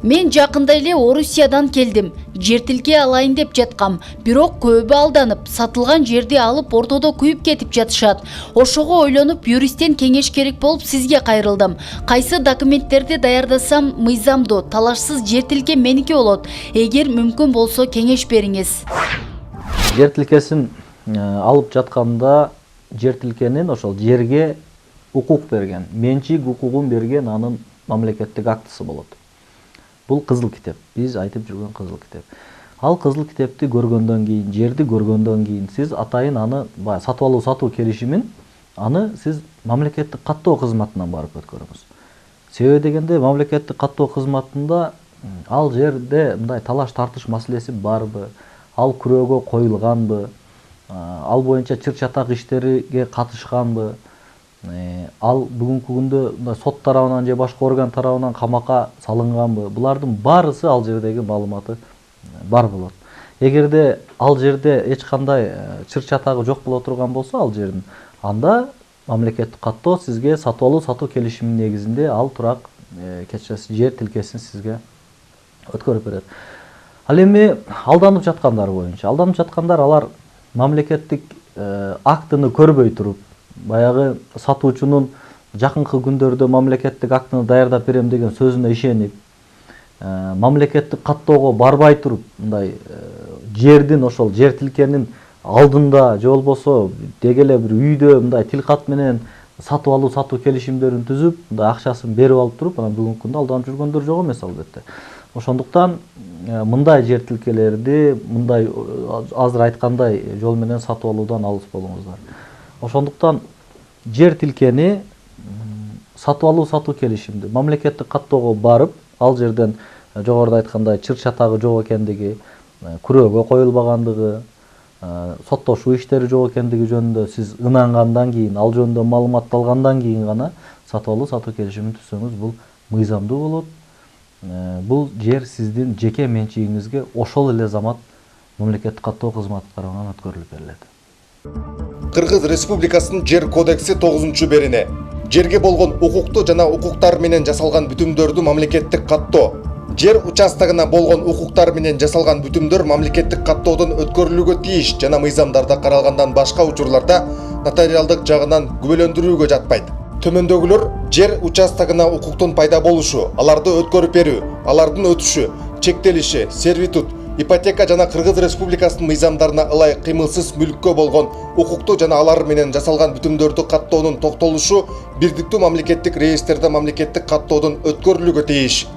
Мен жакында эле Орусиядан келдим. Жер тилке алайын деп жаткам. Бирок көбү алданып, сатылган жерди алып ортодо күйүп кетип жатышат. Ошого ойлонуп, юристтен кеңеш керек болуп сизге кайрылдым. Кайсы документтерди даярдасам мыйзамдуу, талашсыз жер тилке меники болот. Эгер мүмкүн болсо кеңеш бериңиз. Жер тилкесин алып жатканда жер тилкенин ошол жерге укук берген, менчик укугун берген анын мамлекеттик актысы болот. Бул кызыл китеп. Биз айтып жүргөн кызыл китеп. Ал кызыл китепти көргөндөн кийин, жерди көргөндөн кийин сиз атайын аны сатып алуу сатуу келишимин аны сиз мамлекеттик каттоо кызматынан барып өткөрөңүз. Себеби дегенде мамлекеттик каттоо кызматында ал жерде мындай талаш тартыш маселеси барбы, ал күрөөгө коюлганбы, ал боюнча чыр чатак иштериге катышканбы, ал бүгүнкү күндө сот тарабынан же башка орган тарабынан камакка салынганбы, булардын баарысы ал жердеги маалыматы бар болот. Эгерде ал жерде эч кандай чыр чатагы жок боло турган болсо ал жердин, анда мамлекеттик каттоо сизге сатып алуу сатуу келишиминин негизинде ал турак жер тилкесин сизге өткөрүп берет. Ал эми алданып жаткандар боюнча, алданып жаткандар алар мамлекеттик актыны көрбөй туруп, баягы сатуучунун жакынкы күндөрдө мамлекеттик актыны даярдап берем деген сөзүнө ишенип, мамлекеттик каттоого барбай туруп, мындай жердин ошол жер тилкенин алдында же болбосо деги эле бир үйдө мындай тилкат менен сатып алуу сатуу келишимдерин түзүп, мындай акчасын берип алып туруп, анан бүгүнкү күндө алданып жүргөндөр жок эмес албетте. Ошондуктан мындай жер тилкелерди мындай азыр айткандай жол менен сатып алуудан алыс болуңуздар. Ошондуктан жер тилкени сатып алуу сатуу келишимди мамлекеттик каттоого барып, ал жерден жогоруда айткандай чыр чатагы жок экендиги, күрөөгө коюлбагандыгы, соттошуу иштери жок экендиги жөнүндө сиз ынангандан кийин, ал жөнүндө маалымат алгандан кийин гана сатып алуу сатуу келишимин түзсөңүз бул мыйзамдуу болот. Бул жер сиздин жеке менчигиңизге ошол эле замат мамлекеттик каттоо кызматы тарабынан өткөрүлүп берилет. Кыргыз Республикасынын жер кодекси 9-берене жерге болгон укукту жана укуктар менен жасалган бүтүмдөрдү мамлекеттик каттоо, жер участогуна болгон укуктар менен жасалган бүтүмдөр мамлекеттик каттоодон өткөрүлүүгө тийиш жана мыйзамдарда каралгандан башка учурларда нотариалдык жагынан күбөлөндүрүүгө жатпайт. Төмөндөгүлөр жер участогуна укуктун пайда болушу, аларды өткөрүп берүү, алардын өтүшү, чектелиши, сервитут, ипотека жана Кыргыз Республикасынын мыйзамдарына ылайык кыймылсыз мүлккө болгон укукту жана алар менен жасалган бүтүмдөрдү каттоонун токтолушу бирдиктүү мамлекеттик реестрде мамлекеттик каттоодон өткөрүлүүгө тийиш.